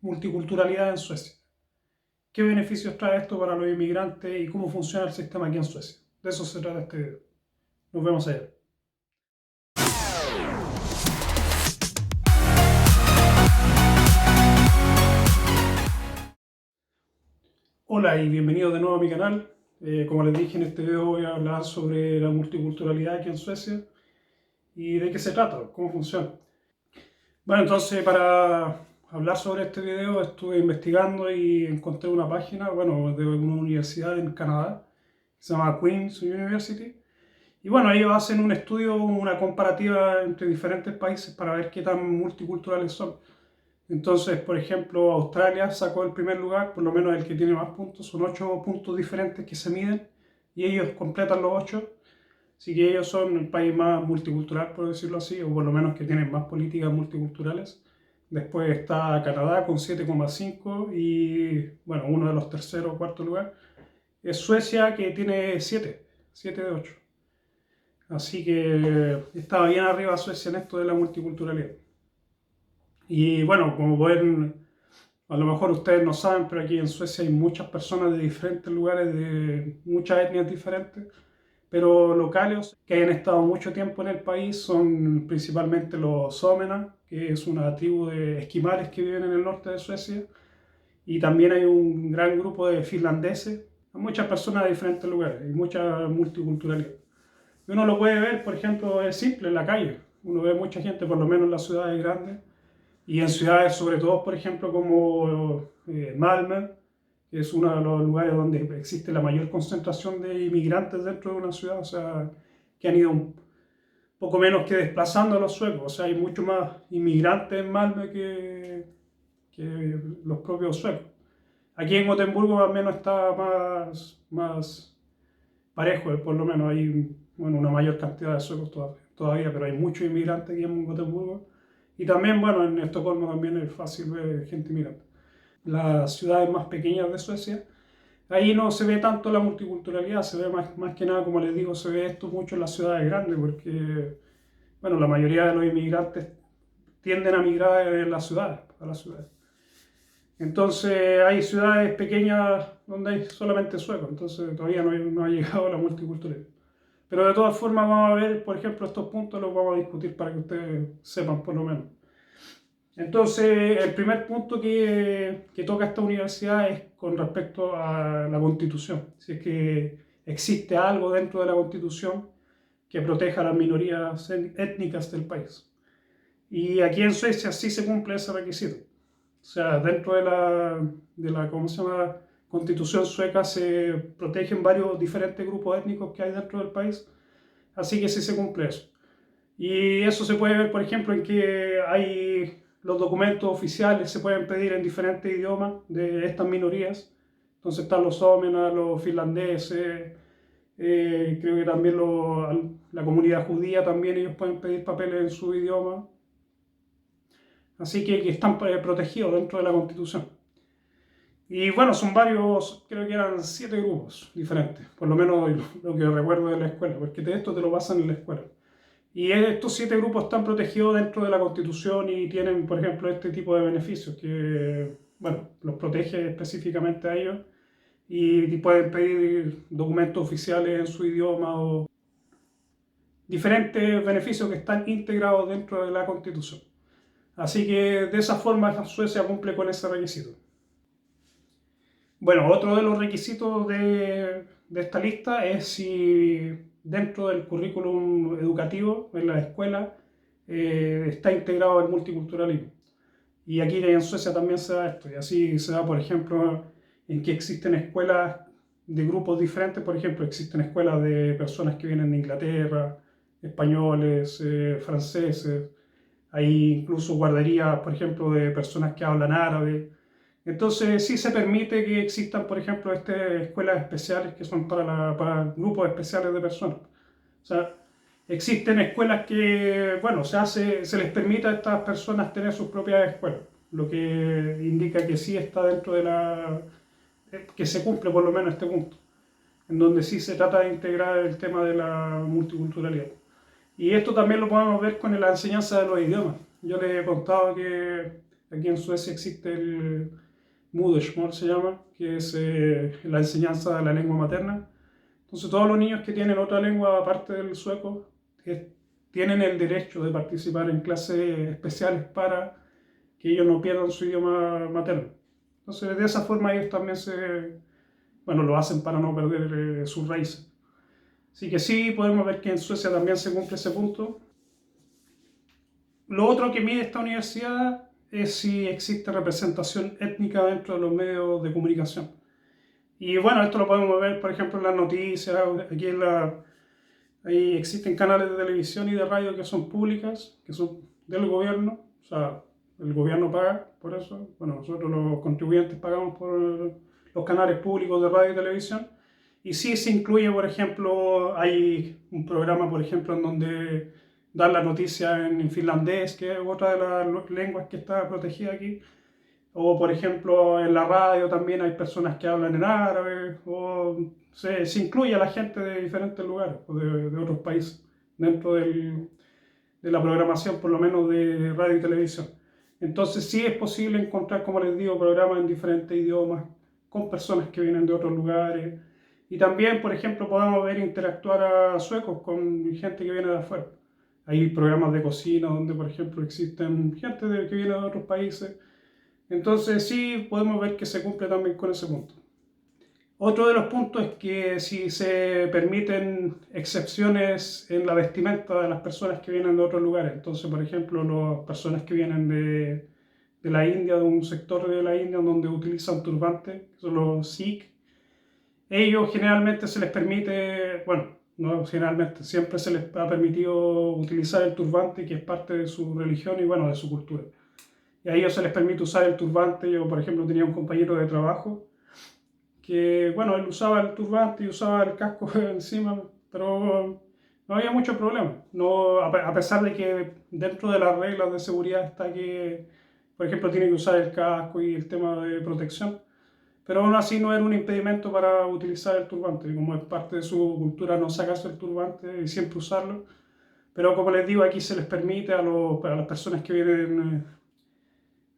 multiculturalidad en Suecia. ¿Qué beneficios trae esto para los inmigrantes y cómo funciona el sistema aquí en Suecia? De eso se trata este video. Nos vemos allá. Hola y bienvenidos de nuevo a mi canal. Como les dije en este video voy a hablar sobre la multiculturalidad aquí en Suecia y de qué se trata, cómo funciona. Bueno, entonces para hablar sobre este video estuve investigando y encontré una página, bueno, de una universidad en Canadá, que se llama Queen's University. Y bueno, ellos hacen un estudio, una comparativa entre diferentes países para ver qué tan multiculturales son. Entonces, por ejemplo, Australia sacó el primer lugar, por lo menos el que tiene más puntos, son 8 puntos diferentes que se miden y ellos completan los 8. Así que ellos son el país más multicultural, por decirlo así, o por lo menos que tienen más políticas multiculturales. Después está Canadá con 7,5 y, bueno, uno de los terceros o cuarto lugar es Suecia, que tiene 7 de 8. Así que estaba bien arriba Suecia en esto de la multiculturalidad. Y bueno, como pueden, a lo mejor ustedes no saben, pero aquí en Suecia hay muchas personas de diferentes lugares, de muchas etnias diferentes, pero locales que hayan estado mucho tiempo en el país son principalmente los Sómena, que es una tribu de esquimales que viven en el norte de Suecia, y también hay un gran grupo de finlandeses, muchas personas de diferentes lugares y mucha multiculturalidad. Y uno lo puede ver, por ejemplo, es simple, en la calle. Uno ve mucha gente, por lo menos en las ciudades grandes, y en ciudades sobre todo, por ejemplo, como Malmö, que es uno de los lugares donde existe la mayor concentración de inmigrantes dentro de una ciudad, o sea, que han ido un poco menos que desplazando a los suecos, o sea, hay mucho más inmigrantes en Malmö que los propios suecos. Aquí en Gotemburgo al menos está más parejo, por lo menos hay bueno, una mayor cantidad de suecos todavía, pero hay muchos inmigrantes aquí en Gotemburgo. Y también, bueno, en Estocolmo también es fácil ver gente inmigrante. Las ciudades más pequeñas de Suecia, ahí no se ve tanto la multiculturalidad, se ve más que nada, como les digo, se ve esto mucho en las ciudades grandes, porque, bueno, la mayoría de los inmigrantes tienden a migrar a las ciudades. Entonces hay ciudades pequeñas donde hay solamente suecos, entonces todavía no ha llegado la multiculturalidad. Pero de todas formas vamos a ver, por ejemplo, estos puntos los vamos a discutir para que ustedes sepan por lo menos. Entonces, el primer punto que toca esta universidad es con respecto a la Constitución. Si es que existe algo dentro de la Constitución que proteja a las minorías étnicas del país. Y aquí en Suecia sí se cumple ese requisito. O sea, dentro de la ¿cómo se llama? Constitución sueca se protegen varios diferentes grupos étnicos que hay dentro del país. Así que sí se cumple eso. Y eso se puede ver, por ejemplo, en que hay los documentos oficiales se pueden pedir en diferentes idiomas de estas minorías. Entonces están los ómenas, los finlandeses, creo que también la comunidad judía también ellos pueden pedir papeles en su idioma. Así que están protegidos dentro de la Constitución. Y bueno, son varios, creo que eran 7 grupos diferentes, por lo menos lo que recuerdo de la escuela, porque de esto te lo pasan en la escuela. Y estos 7 grupos están protegidos dentro de la Constitución y tienen, por ejemplo, este tipo de beneficios que, bueno, los protege específicamente a ellos y pueden pedir documentos oficiales en su idioma o diferentes beneficios que están integrados dentro de la Constitución. Así que de esa forma Suecia cumple con ese requisito. Bueno, otro de los requisitos de esta lista es si dentro del currículum educativo en la escuela está integrado el multiculturalismo. Y aquí en Suecia también se da esto, y así se da, por ejemplo, en que existen escuelas de grupos diferentes, por ejemplo, existen escuelas de personas que vienen de Inglaterra, españoles, franceses, hay incluso guarderías, por ejemplo, de personas que hablan árabe. Entonces sí se permite que existan, por ejemplo, escuelas especiales que son para grupos especiales de personas. O sea, existen escuelas que, bueno, se les permite a estas personas tener sus propias escuelas, lo que indica que sí está dentro de que se cumple por lo menos este punto, en donde sí se trata de integrar el tema de la multiculturalidad. Y esto también lo podemos ver con la enseñanza de los idiomas. Yo les he contado que Aquí en Suecia existe el modersmål, se llama, que es la enseñanza de la lengua materna. Entonces todos los niños que tienen otra lengua aparte del sueco tienen el derecho de participar en clases especiales para que ellos no pierdan su idioma materno. Entonces de esa forma ellos también lo hacen para no perder sus raíces. Así que sí, podemos ver que en Suecia también se cumple ese punto. Lo otro que mide esta universidad es si existe representación étnica dentro de los medios de comunicación. Y bueno, esto lo podemos ver, por ejemplo, en las noticias. Aquí ahí existen canales de televisión y de radio que son públicas, que son del gobierno. O sea, el gobierno paga por eso. Bueno, nosotros los contribuyentes pagamos por los canales públicos de radio y televisión. Y sí se incluye, por ejemplo, hay un programa, por ejemplo, en donde dan la noticia en finlandés, que es otra de las lenguas que está protegida aquí. O, por ejemplo, en la radio también hay personas que hablan en árabe, o se incluye a la gente de diferentes lugares, o de otros países, dentro de la programación, por lo menos de radio y televisión. Entonces sí es posible encontrar, como les digo, programas en diferentes idiomas, con personas que vienen de otros lugares. Y también, por ejemplo, podemos ver interactuar a suecos con gente que viene de afuera. Hay programas de cocina donde, por ejemplo, existen gente que viene de otros países. Entonces sí podemos ver que se cumple también con ese punto. Otro de los puntos es que si se permiten excepciones en la vestimenta de las personas que vienen de otros lugares. Entonces, por ejemplo, las personas que vienen de la India, de un sector de la India donde utilizan turbantes, que son los Sikh, ellos generalmente se les permite, bueno, no generalmente, siempre se les ha permitido utilizar el turbante, que es parte de su religión y bueno, de su cultura. Y a ellos se les permite usar el turbante. Yo, por ejemplo, tenía un compañero de trabajo que, bueno, él usaba el turbante y usaba el casco encima, pero no había mucho problema. No, a pesar de que dentro de las reglas de seguridad está que, por ejemplo, tiene que usar el casco y el tema de protección, pero aún así no era un impedimento para utilizar el turbante. Como es parte de su cultura no sacarse el turbante y siempre usarlo. Pero como les digo, aquí se les permite a las personas que vienen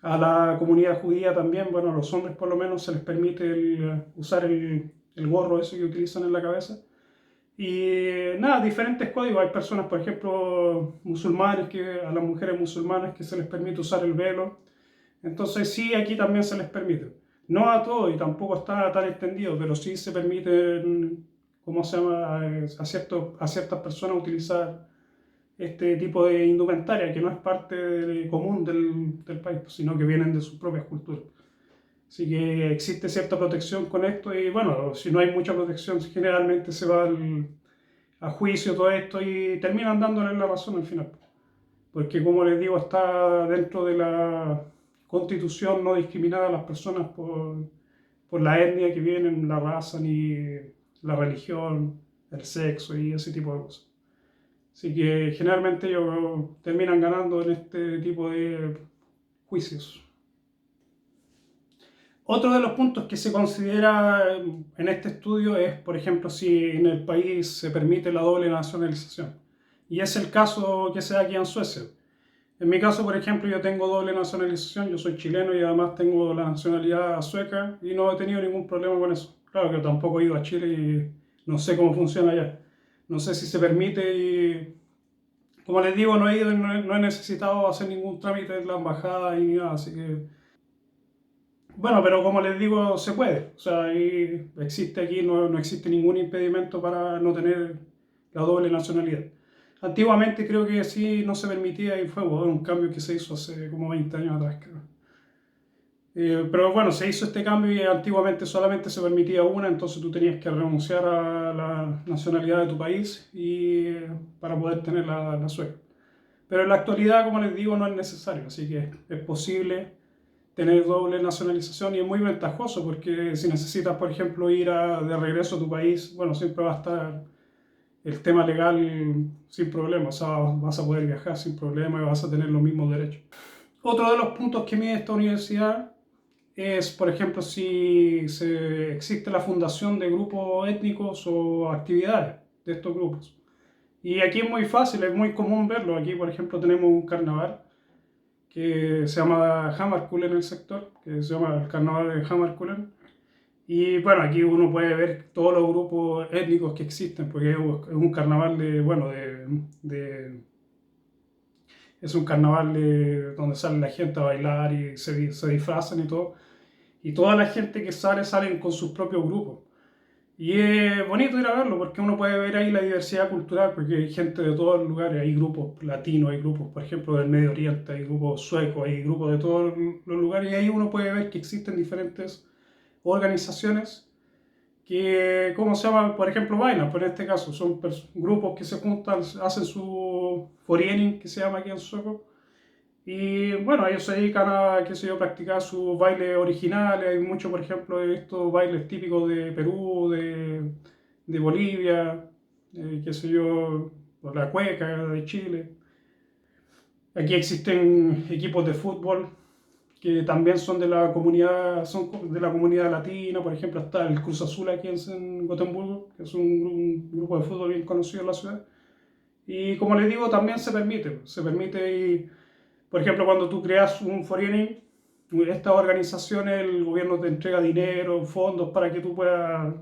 a la comunidad judía también, bueno, a los hombres por lo menos se les permite usar el gorro ese que utilizan en la cabeza. Y nada, diferentes códigos. Hay personas, por ejemplo, musulmanes, a las mujeres musulmanas que se les permite usar el velo. Entonces sí, aquí también se les permite. No a todos y tampoco está tan extendido, pero sí se permite, ¿cómo se llama?, a ciertas personas utilizar este tipo de indumentaria que no es parte común del país, sino que vienen de sus propias culturas. Así que existe cierta protección con esto y bueno, si no hay mucha protección, generalmente se va a juicio todo esto y terminan dándole la razón al final. Porque como les digo, está dentro de la constitución no discriminar a las personas por la etnia que vienen, la raza, ni la religión, el sexo y ese tipo de cosas. Así que generalmente ellos terminan ganando en este tipo de juicios. Otro de los puntos que se considera en este estudio es, por ejemplo, si en el país se permite la doble nacionalización. Y es el caso que se da aquí en Suecia. En mi caso, por ejemplo, yo tengo doble nacionalización, yo soy chileno y además tengo la nacionalidad sueca y no he tenido ningún problema con eso. Claro que tampoco he ido a Chile y no sé cómo funciona allá. No sé si se permite y, como les digo, no he ido y no he necesitado hacer ningún trámite en la embajada ni nada, así que... Bueno, pero como les digo, se puede. O sea, existe aquí, no existe ningún impedimento para no tener la doble nacionalidad. Antiguamente creo que sí no se permitía y fue un cambio que se hizo hace como 20 años atrás, creo. Pero bueno, se hizo este cambio y antiguamente solamente se permitía una, entonces tú tenías que renunciar a la nacionalidad de tu país para poder tener la sueca. Pero en la actualidad, como les digo, no es necesario, así que es posible tener doble nacionalización y es muy ventajoso porque si necesitas, por ejemplo, ir de regreso a tu país, bueno, siempre va a estar el tema legal sin problema, o sea, vas a poder viajar sin problema y vas a tener los mismos derechos. Otro de los puntos que mide esta universidad es, por ejemplo, si existe la fundación de grupos étnicos o actividades de estos grupos. Y aquí es muy fácil, es muy común verlo. Aquí, por ejemplo, tenemos un carnaval que se llama Hammarkullen en el sector, que se llama el carnaval de Hammarkullen. Y bueno, aquí uno puede ver todos los grupos étnicos que existen, porque es un carnaval es un carnaval donde sale la gente a bailar y se disfrazan y todo. Y toda la gente que salen con sus propios grupos. Y es bonito ir a verlo porque uno puede ver ahí la diversidad cultural, porque hay gente de todos los lugares, hay grupos latinos, hay grupos, por ejemplo, del Medio Oriente, hay grupos suecos, hay grupos de todos los lugares, y ahí uno puede ver que existen diferentes organizaciones que, ¿cómo se llama? Por ejemplo, bailan, pero en este caso son grupos que se juntan, hacen su forening, que se llama aquí en sueco, y bueno, ellos se dedican a, qué sé yo, practicar sus bailes originales. Hay mucho, por ejemplo, de estos bailes típicos de Perú, de Bolivia, qué sé yo, o la cueca de Chile. Aquí existen equipos de fútbol que también son de la comunidad latina. Por ejemplo, está el Cruz Azul aquí en Gotemburgo, que es un grupo de fútbol bien conocido en la ciudad. Y como les digo, también se permite y por ejemplo, cuando tú creas un foreigning, estas organizaciones, el gobierno te entrega dinero, fondos para que tú puedas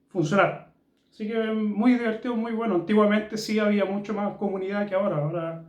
funcionar. Así que muy divertido, muy bueno. Antiguamente sí había mucho más comunidad que ahora. Ahora,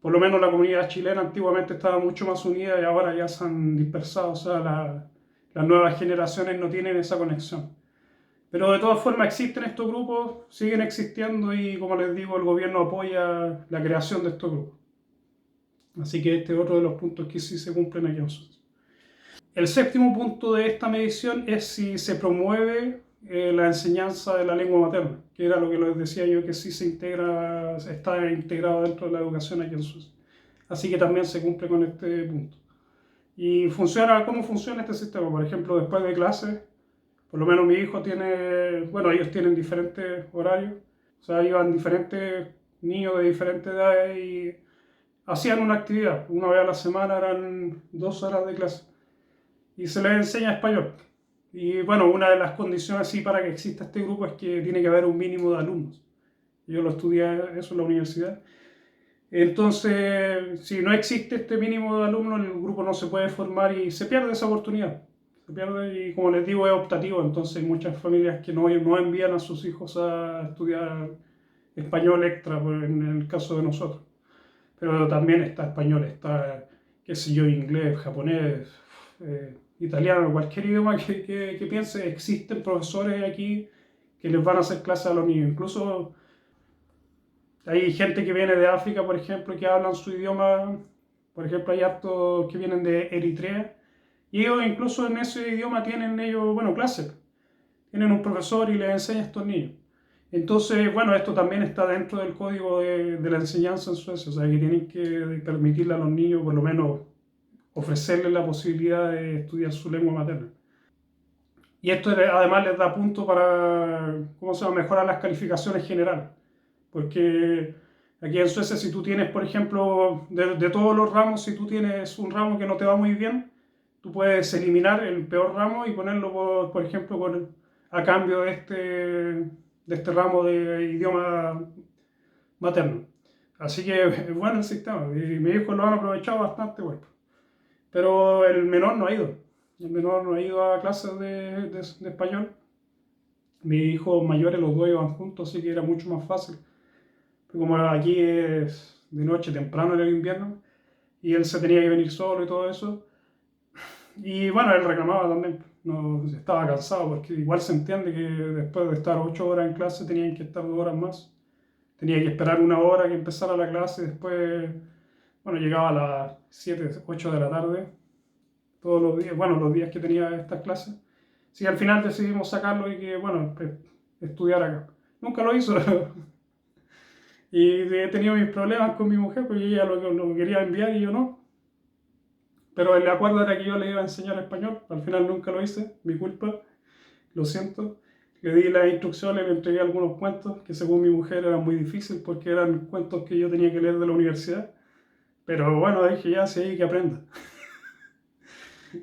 por lo menos la comunidad chilena antiguamente estaba mucho más unida y ahora ya se han dispersado. O sea, las nuevas generaciones no tienen esa conexión. Pero de todas formas existen estos grupos, siguen existiendo y como les digo, el gobierno apoya la creación de estos grupos. Así que este es otro de los puntos que sí se cumplen aquí en Suecia. El séptimo punto de esta medición es si se promueve la enseñanza de la lengua materna, que era lo que les decía yo, que sí está integrado dentro de la educación aquí en Suecia. Así que también se cumple con este punto. ¿Y cómo funciona este sistema? Por ejemplo, después de clases, por lo menos mi hijo bueno, ellos tienen diferentes horarios, o sea, iban diferentes niños de diferentes edades y hacían una actividad. Una vez a la semana eran 2 horas de clase y se les enseña español. Y bueno, una de las condiciones sí para que exista este grupo es que tiene que haber un mínimo de alumnos. Yo lo estudié eso en la universidad. Entonces, si no existe este mínimo de alumnos, el grupo no se puede formar y se pierde esa oportunidad. Se pierde y como les digo es optativo, entonces hay muchas familias que no envían a sus hijos a estudiar español extra, en el caso de nosotros. Pero también está español, está, qué sé yo, inglés, japonés, italiano, cualquier idioma que piense, existen profesores aquí que les van a hacer clases a los niños. Incluso hay gente que viene de África, por ejemplo, que hablan su idioma. Por ejemplo, hay hartos que vienen de Eritrea y ellos incluso en ese idioma tienen ellos, bueno, clases. Tienen un profesor y les enseña a estos niños. Entonces, bueno, esto también está dentro del código de la enseñanza en Suecia, o sea, que tienen que permitirle a los niños, por lo menos, ofrecerles la posibilidad de estudiar su lengua materna. Y esto además les da punto para, ¿cómo se llama?, mejorar las calificaciones generales. Porque aquí en Suecia, si tú tienes, por ejemplo, de todos los ramos, si tú tienes un ramo que no te va muy bien, tú puedes eliminar el peor ramo y ponerlo, por ejemplo, a cambio de este ramo de idioma materno. Así que es bueno el sistema y mis hijos lo han aprovechado bastante, bueno. Pero el menor no ha ido. El menor no ha ido a clases de español. Mis hijos mayores, los dos iban juntos, así que era mucho más fácil. Pero como aquí es de noche, temprano en el invierno, y él se tenía que venir solo y todo eso. Y bueno, él reclamaba también, no, estaba cansado, porque igual se entiende que después de estar 8 horas en clase tenían que estar 2 horas más. Tenía que esperar una hora que empezara la clase, después, bueno, llegaba a las 7, 8 de la tarde, todos los días, bueno, los días que tenía estas clases. Sí, al final decidimos sacarlo y que, bueno, estudiar acá. Nunca lo hizo. Y he tenido mis problemas con mi mujer, porque ella lo quería enviar y yo no. Pero el acuerdo era que yo le iba a enseñar español. Al final nunca lo hice, mi culpa, lo siento. Le di las instrucciones, le entregué algunos cuentos que según mi mujer eran muy difíciles porque eran cuentos que yo tenía que leer de la universidad. Pero bueno, dije ya, sí, hay que aprenda.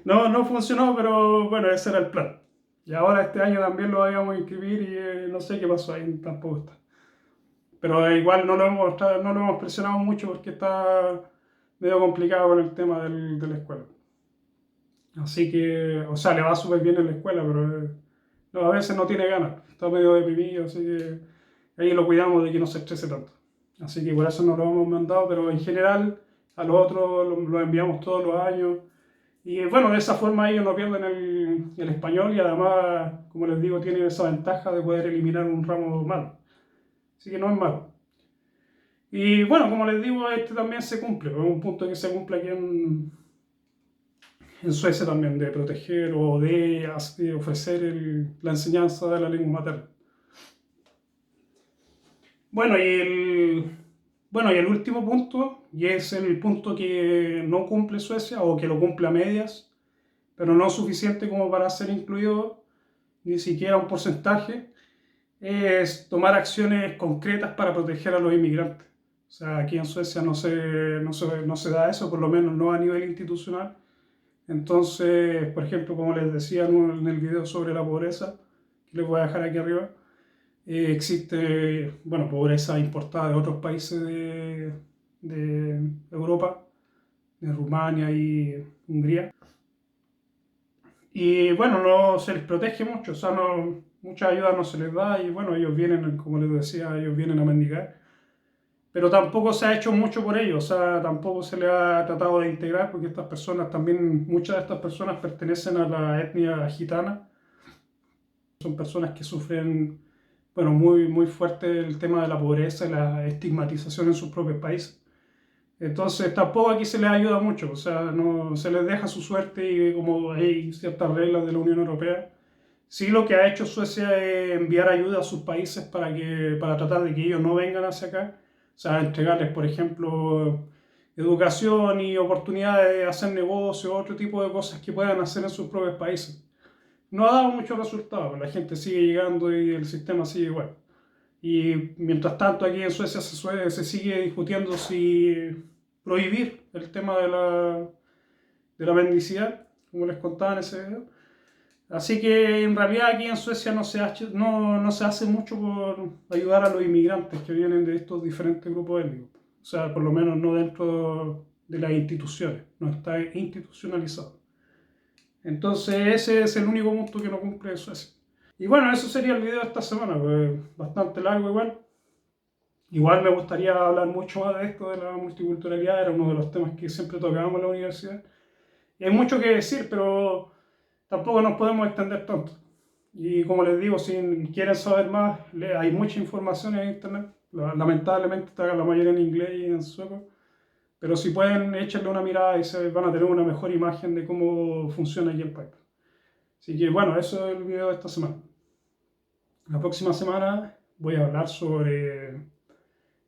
No, no funcionó, pero bueno, ese era el plan. Y ahora este año también lo íbamos a inscribir y no sé qué pasó ahí, tampoco está. Pero igual no lo hemos presionado mucho porque está medio complicado con el tema de la escuela. Así que, o sea, le va súper bien en la escuela, pero no, a veces no tiene ganas, está medio deprimido, así que ahí lo cuidamos de que no se estrese tanto. Así que por eso no lo hemos mandado, pero en general a los otros los enviamos todos los años. Y bueno, de esa forma ellos no pierden el español y además, como les digo, tienen esa ventaja de poder eliminar un ramo malo. Así que no es malo. Y bueno, como les digo, este también se cumple, es un punto que se cumple aquí en Suecia también, de proteger o de ofrecer la enseñanza de la lengua materna. Bueno, y el último punto, y es el punto que no cumple Suecia o que lo cumple a medias, pero no suficiente como para ser incluido, ni siquiera un porcentaje, es tomar acciones concretas para proteger a los inmigrantes. O sea, aquí en Suecia no se da eso, por lo menos no a nivel institucional. Entonces, por ejemplo, como les decía en el video sobre la pobreza, que les voy a dejar aquí arriba, existe, bueno, pobreza importada de otros países de Europa, de Rumania y Hungría. Y bueno, no se les protege mucho, o sea, mucha ayuda no se les da y bueno, ellos vienen, como les decía, ellos vienen a mendigar. Pero tampoco se ha hecho mucho por ellos, o sea, tampoco se les ha tratado de integrar porque estas personas también, muchas de estas personas pertenecen a la etnia gitana. Son personas que sufren, bueno, muy fuerte el tema de la pobreza y la estigmatización en sus propios países. Entonces tampoco aquí se les ayuda mucho, o sea, no se les deja su suerte y como hay ciertas reglas de la Unión Europea. Sí, lo que ha hecho Suecia es enviar ayuda a sus países para tratar de que ellos no vengan hacia acá. O sea, entregarles, por ejemplo, educación y oportunidades de hacer negocio, otro tipo de cosas que puedan hacer en sus propios países. No ha dado muchos resultados, la gente sigue llegando y el sistema sigue igual. Y mientras tanto aquí en Suecia se sigue discutiendo si prohibir el tema de la mendicidad, como les contaba en ese video. Así que en realidad aquí en Suecia no se hace mucho por ayudar a los inmigrantes que vienen de estos diferentes grupos étnicos. O sea, por lo menos no dentro de las instituciones, no está institucionalizado. Entonces ese es el único punto que no cumple Suecia. Y bueno, eso sería el video de esta semana, pues bastante largo igual. Igual me gustaría hablar mucho más de esto de la multiculturalidad, era uno de los temas que siempre tocábamos en la universidad. Y hay mucho que decir, pero tampoco nos podemos extender tanto. Y como les digo, si quieren saber más, hay mucha información en internet. Lamentablemente está la mayoría en inglés y en sueco. Pero si pueden, échenle una mirada y se van a tener una mejor imagen de cómo funciona aquí el país. Así que bueno, eso es el video de esta semana. La próxima semana voy a hablar sobre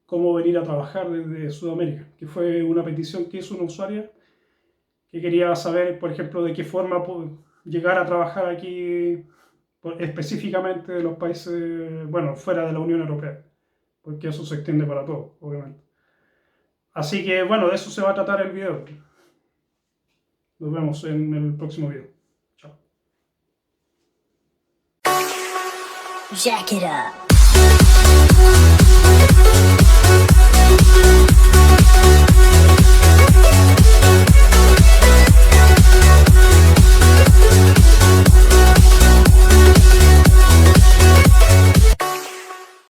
cómo venir a trabajar desde Sudamérica, que fue una petición que hizo una usuaria que quería saber, por ejemplo, de qué forma llegar a trabajar aquí, específicamente de los países, bueno, fuera de la Unión Europea, porque eso se extiende para todo, obviamente. Así que, bueno, de eso se va a tratar el video. Nos vemos en el próximo video. Chao. Jack it up.